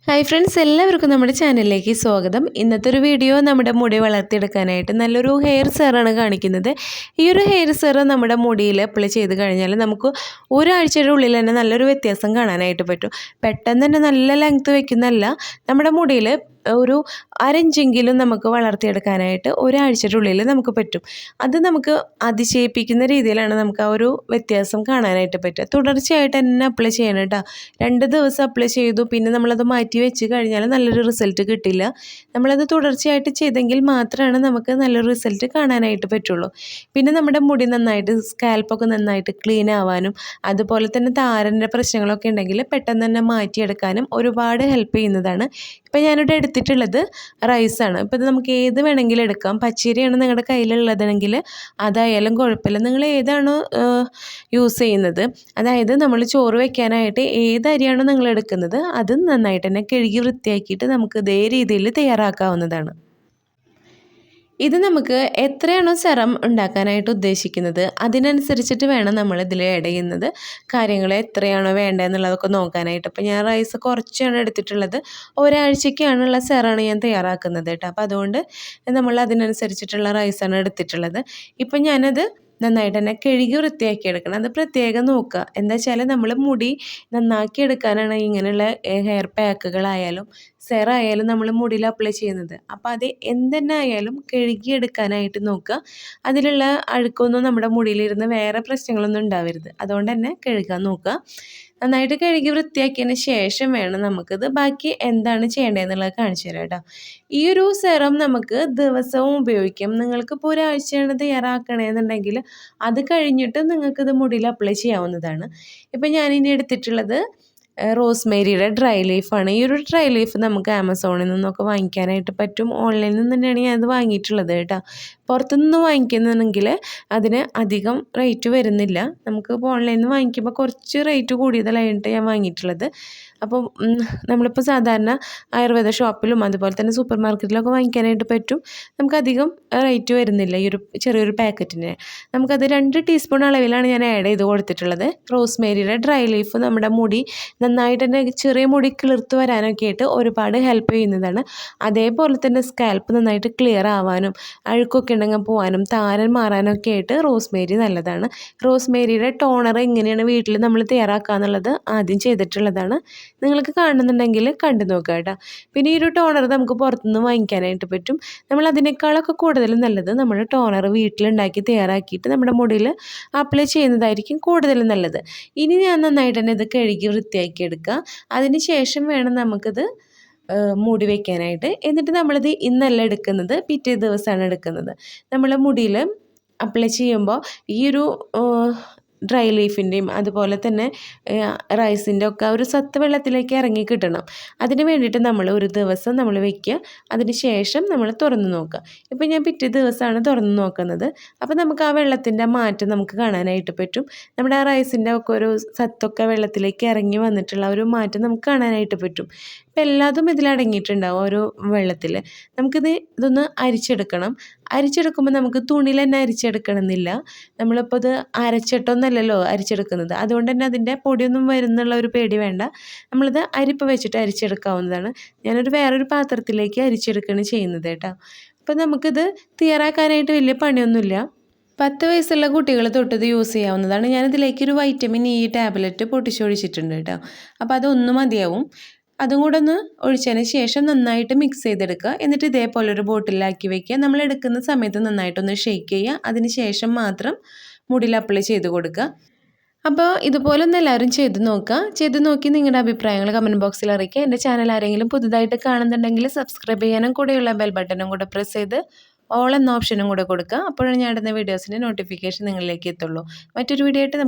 Hi friends, എല്ലാവർക്കും നമ്മുടെ ചാനലിലേക്ക് സ്വാഗതം. ഇന്നത്തെ ഒരു വീഡിയോ നമ്മുടെ മുടി വളർത്തിയെടുക്കാനായിട്ട് നല്ലൊരു ഹെയർ സെറാണ് കാണിക്കുന്നത്. ഈ ഒരു ഹെയർ സെറ നമ്മുടെ മുടിയിൽ അപ്ലൈ ചെയ്ത് കഴിഞ്ഞാൽ നമുക്ക് ഒരാഴ്ചയുടെ ഉള്ളിൽ തന്നെ നല്ലൊരു വ്യത്യാസം കാണാനായിട്ട് പറ്റും. പെട്ടെന്ന് തന്നെ നല്ല ലെങ്ത്ത് വയ്ക്കുന്നതല്ല, നമ്മുടെ മുടിയിൽ ഒരു അരഞ്ചെങ്കിലും നമുക്ക് വളർത്തിയെടുക്കാനായിട്ട് ഒരാഴ്ചയുടെ ഉള്ളിൽ നമുക്ക് പറ്റും. അത് നമുക്ക് അതിശയിപ്പിക്കുന്ന രീതിയിലാണ് നമുക്ക് ആ ഒരു വ്യത്യാസം കാണാനായിട്ട് പറ്റുക. തുടർച്ചയായിട്ട് തന്നെ അപ്ലൈ ചെയ്യണം കേട്ടോ. 2 ദിവസം അപ്ലൈ ചെയ്തു, പിന്നെ നമ്മളത് മാറ്റി വെച്ച് കഴിഞ്ഞാൽ നല്ലൊരു റിസൾട്ട് കിട്ടില്ല. നമ്മളത് തുടർച്ചയായിട്ട് ചെയ്തെങ്കിൽ മാത്രമാണ് നമുക്ക് നല്ലൊരു റിസൾട്ട് കാണാനായിട്ട് പറ്റുള്ളൂ. പിന്നെ നമ്മുടെ മുടി നന്നായിട്ട് സ്കാൽപ്പൊക്കെ നന്നായിട്ട് ക്ലീൻ ആവാനും അതുപോലെ തന്നെ താരൻ്റെ പ്രശ്നങ്ങളൊക്കെ ഉണ്ടെങ്കിൽ പെട്ടെന്ന് തന്നെ മാറ്റിയെടുക്കാനും ഒരുപാട് ഹെൽപ്പ് ചെയ്യുന്നതാണ്. ഇപ്പം ഞാനിവിടെ എടുത്തിട്ടുള്ളത് റൈസാണ്. ഇപ്പോൾ ഇത് നമുക്ക് ഏത് വേണമെങ്കിലും എടുക്കാം. പച്ചരിയാണ് നിങ്ങളുടെ കയ്യിലുള്ളതെങ്കിൽ അതായാലും കുഴപ്പമില്ല. നിങ്ങൾ ഏതാണോ യൂസ് ചെയ്യുന്നത്, അതായത് നമ്മൾ ചോറ് വയ്ക്കാനായിട്ട് ഏത് അരിയാണോ നിങ്ങൾ എടുക്കുന്നത് അത് നന്നായിട്ട് തന്നെ കഴുകി വൃത്തിയാക്കിയിട്ട് നമുക്ക് ഇതേ രീതിയിൽ തയ്യാറാക്കാവുന്നതാണ്. ഇത് നമുക്ക് എത്രയാണോ സെറം ഉണ്ടാക്കാനായിട്ട് ഉദ്ദേശിക്കുന്നത് അതിനനുസരിച്ചിട്ട് വേണം നമ്മൾ ഇതിൽ ആഡ് ചെയ്യുന്നത് കാര്യങ്ങൾ എത്രയാണോ വേണ്ടതെന്നുള്ളതൊക്കെ നോക്കാനായിട്ട്. അപ്പോൾ ഞാൻ റൈസ് കുറച്ചാണ് എടുത്തിട്ടുള്ളത്. ഒരാഴ്ചയ്ക്കാണുള്ള സെറാണ് ഞാൻ തയ്യാറാക്കുന്നത് കേട്ടോ. അപ്പോൾ അതുകൊണ്ട് നമ്മൾ അതിനനുസരിച്ചിട്ടുള്ള റൈസാണ് എടുത്തിട്ടുള്ളത്. ഇപ്പം ഞാനത് നന്നായിട്ട് തന്നെ കഴുകി വൃത്തിയാക്കി എടുക്കണം. അത് പ്രത്യേകം നോക്കുക. എന്താ വെച്ചാൽ നമ്മൾ മുടി നന്നാക്കി എടുക്കാനാണ് ഇങ്ങനെയുള്ള ഹെയർ പാക്കുകളായാലും സെറായാലും നമ്മൾ മുടിയിൽ അപ്ലൈ ചെയ്യുന്നത്. അപ്പോൾ അത് എന്തെന്നെ ആയാലും കഴുകിയെടുക്കാനായിട്ട് നോക്കുക. അതിലുള്ള അഴുക്കൊന്നും നമ്മുടെ മുടിയിലിരുന്ന് വേറെ പ്രശ്നങ്ങളൊന്നും ഉണ്ടാവരുത്. അതുകൊണ്ട് തന്നെ കഴുകാൻ നോക്കുക. നന്നായിട്ട് കഴുകി വൃത്തിയാക്കിയതിന് ശേഷം വേണം നമുക്കിത് ബാക്കി എന്താണ് ചെയ്യേണ്ടതെന്നുള്ളത് കാണിച്ചു തരാം കേട്ടോ. ഈ ഒരു സെറം നമുക്ക് ദിവസവും ഉപയോഗിക്കാം. നിങ്ങൾക്കിപ്പോൾ ഒരാഴ്ചയാണ് തയ്യാറാക്കണമെന്നുണ്ടെങ്കിൽ അത് കഴിഞ്ഞിട്ട് നിങ്ങൾക്കിത് മുടിയിൽ അപ്ലൈ ചെയ്യാവുന്നതാണ്. ഇപ്പം ഞാനിനി എടുത്തിട്ടുള്ളത് റോസ്മേരിയുടെ ഡ്രൈ ലീഫാണ്. ഈ ഒരു ഡ്രൈ ലീഫ് നമുക്ക് ആമസോണിൽ നിന്നൊക്കെ വാങ്ങിക്കാനായിട്ട് പറ്റും. ഓൺലൈനിൽ നിന്ന് തന്നെയാണ് ഞാനത് വാങ്ങിയിട്ടുള്ളത് കേട്ടോ. പുറത്തുനിന്ന് വാങ്ങിക്കുന്നുണ്ടെങ്കിൽ അതിന് അധികം റേറ്റ് വരുന്നില്ല. നമുക്കിപ്പോൾ ഓൺലൈനിൽ നിന്ന് വാങ്ങിക്കുമ്പോൾ കുറച്ച് റേറ്റ് കൂടിയതായിട്ട് ഞാൻ വാങ്ങിയിട്ടുള്ളത്. അപ്പം നമ്മളിപ്പോൾ സാധാരണ ആയുർവേദ ഷോപ്പിലും അതുപോലെ തന്നെ സൂപ്പർ മാർക്കറ്റിലൊക്കെ വാങ്ങിക്കാനായിട്ട് പറ്റും. നമുക്കധികം റേറ്റ് വരുന്നില്ല ഈ ഒരു ചെറിയൊരു പാക്കറ്റിന്. നമുക്കത് 2 ടീസ്പൂൺ അളവിലാണ് ഞാൻ ആഡ് ചെയ്ത് കൊടുത്തിട്ടുള്ളത്. റോസ്മേരിയുടെ ഡ്രൈ ലീഫ് നമ്മുടെ മുടി നന്നായിട്ട് തന്നെ ചെറിയ മുടി കിളിർത്ത് വരാനൊക്കെ ആയിട്ട് ഒരുപാട് ഹെൽപ്പ് ചെയ്യുന്നതാണ്. അതേപോലെ തന്നെ സ്കാൽപ്പ് നന്നായിട്ട് ക്ലിയർ ആവാനും അഴുക്കൊക്കെ ഉണ്ടെങ്കിൽ പോകാനും താരൻ മാറാനൊക്കെ ആയിട്ട് റോസ്മേരി നല്ലതാണ്. റോസ്മേരിയുടെ ടോണർ എങ്ങനെയാണ് വീട്ടിൽ നമ്മൾ തയ്യാറാക്കുക എന്നുള്ളത് ആദ്യം ചെയ്തിട്ടുള്ളതാണ്. നിങ്ങൾക്ക് കാണുന്നുണ്ടെങ്കിൽ കണ്ടു നോക്കുക കേട്ടോ. പിന്നെ ഈ ഒരു ടോണർ നമുക്ക് പുറത്തുനിന്ന് വാങ്ങിക്കാനായിട്ട് പറ്റും. നമ്മൾ അതിനേക്കാളൊക്കെ കൂടുതൽ നല്ലത് നമ്മൾ ടോണർ വീട്ടിലുണ്ടാക്കി തയ്യാറാക്കിയിട്ട് നമ്മുടെ മുടിയിൽ അപ്ലൈ ചെയ്യുന്നതായിരിക്കും കൂടുതൽ നല്ലത്. ഇനി ഞാൻ നന്നായിട്ട് തന്നെ ഇത് കഴുകി വൃത്തിയാക്കി എടുക്കുക. അതിന് ശേഷം വേണം നമുക്കിത് മൂടി വയ്ക്കാനായിട്ട്. എന്നിട്ട് നമ്മളിത് ഇന്നല്ല എടുക്കുന്നത്, പിറ്റേ ദിവസമാണ് എടുക്കുന്നത്. നമ്മൾ മുടിയിൽ അപ്ലൈ ചെയ്യുമ്പോൾ ഈ ഒരു ഡ്രൈ ലീഫിൻ്റെയും അതുപോലെ തന്നെ റൈസിൻ്റെ ഒക്കെ ഒരു സത്ത് വെള്ളത്തിലേക്ക് ഇറങ്ങി കിട്ടണം. അതിന് വേണ്ടിയിട്ട് നമ്മൾ ഒരു ദിവസം നമ്മൾ വയ്ക്കുക. അതിന് ശേഷം നമ്മൾ തുറന്ന് നോക്കുക. ഇപ്പം ഞാൻ പിറ്റേ ദിവസമാണ് തുറന്ന് നോക്കുന്നത്. അപ്പോൾ നമുക്ക് ആ വെള്ളത്തിൻ്റെ മാറ്റം നമുക്ക് കാണാനായിട്ട് പറ്റും. നമ്മുടെ ആ റൈസിൻ്റെ ഒക്കെ ഒരു സത്തൊക്കെ വെള്ളത്തിലേക്ക് ഇറങ്ങി വന്നിട്ടുള്ള ഒരു മാറ്റം നമുക്ക് കാണാനായിട്ട് പറ്റും. ഇപ്പം എല്ലാതും ഇതിലടങ്ങിയിട്ടുണ്ടാവും ഒരു വെള്ളത്തിൽ. ഇതൊന്ന് അരിച്ചെടുക്കണം. അരിച്ചെടുക്കുമ്പോൾ നമുക്ക് തുണിയിൽ തന്നെ അരിച്ചെടുക്കണമെന്നില്ല. നമ്മളിപ്പോൾ ഇത് അരച്ചിട്ടൊന്നല്ലല്ലോ അരിച്ചെടുക്കുന്നത്. അതുകൊണ്ട് തന്നെ അതിൻ്റെ പൊടിയൊന്നും വരുന്നുള്ള ഒരു പേടി വേണ്ട. നമ്മളിത് അരിപ്പ് വെച്ചിട്ട് അരിച്ചെടുക്കാവുന്നതാണ്. ഞാനൊരു വേറൊരു പാത്രത്തിലേക്ക് അരിച്ചെടുക്കുകയാണ് ചെയ്യുന്നത് കേട്ടോ. അപ്പോൾ നമുക്കിത് തയ്യാറാക്കാനായിട്ട് വലിയ പണിയൊന്നുമില്ല. 10 വയസ്സുള്ള കുട്ടികൾ തൊട്ടത് യൂസ് ചെയ്യാവുന്നതാണ്. ഞാനിതിലേക്ക് ഒരു വൈറ്റമിൻ ഇ ടാബ്ലറ്റ് പൊട്ടിച്ചൊഴിച്ചിട്ടുണ്ട് കേട്ടോ. അപ്പോൾ അതൊന്നും മതിയാവും. അതും കൂടെ ഒന്ന് ഒഴിച്ചതിന് ശേഷം നന്നായിട്ട് മിക്സ് ചെയ്തെടുക്കുക. എന്നിട്ട് ഇതേപോലെ ഒരു ബോട്ടിലാക്കി വയ്ക്കുക. നമ്മൾ എടുക്കുന്ന സമയത്ത് നന്നായിട്ടൊന്ന് ഷെയ്ക്ക് ചെയ്യുക. അതിന് ശേഷം മാത്രം മുടിയിൽ അപ്ലൈ ചെയ്ത് കൊടുക്കുക. അപ്പോൾ ഇതുപോലെ ഒന്ന് എല്ലാവരും ചെയ്ത് നോക്കുക. ചെയ്ത് നോക്കി നിങ്ങളുടെ അഭിപ്രായങ്ങൾ കമൻറ്റ് ബോക്സിൽ അറിയിക്കുക. എൻ്റെ ചാനൽ ആരെങ്കിലും പുതുതായിട്ട് കാണുന്നുണ്ടെങ്കിൽ സബ്സ്ക്രൈബ് ചെയ്യാനും കൂടെയുള്ള ബെൽ ബട്ടണും കൂടെ പ്രസ് ചെയ്ത് ഓൾ എന്ന ഓപ്ഷനും കൂടെ കൊടുക്കുക. അപ്പോഴാണ് ഞാൻ ഇടുന്ന വീഡിയോസിൻ്റെ നോട്ടിഫിക്കേഷൻ നിങ്ങളിലേക്ക് എത്തുള്ളൂ. മറ്റൊരു വീഡിയോ ആയിട്ട്